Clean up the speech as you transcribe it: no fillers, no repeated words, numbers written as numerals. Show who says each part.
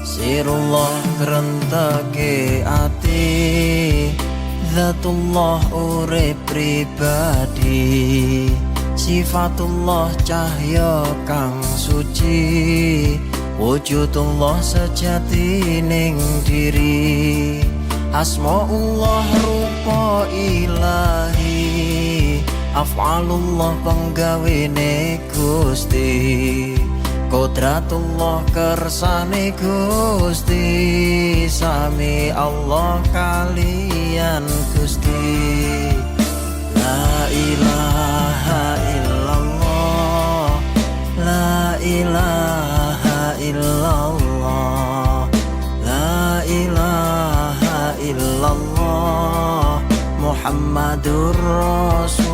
Speaker 1: Sirullah kerentake ati, Zatullah urip pribadi, Sifatullah cahya kang suci, Wujudullah sejati ning diri, Asmaullah rupa ilahi, Af'alullah penggawene Gusti, Qudratullah kersane Gusti, Sami Allah kalian Gusti. La ilaha illallah, la ilaha illallah, la ilaha illallah, Muhammadur Rasul.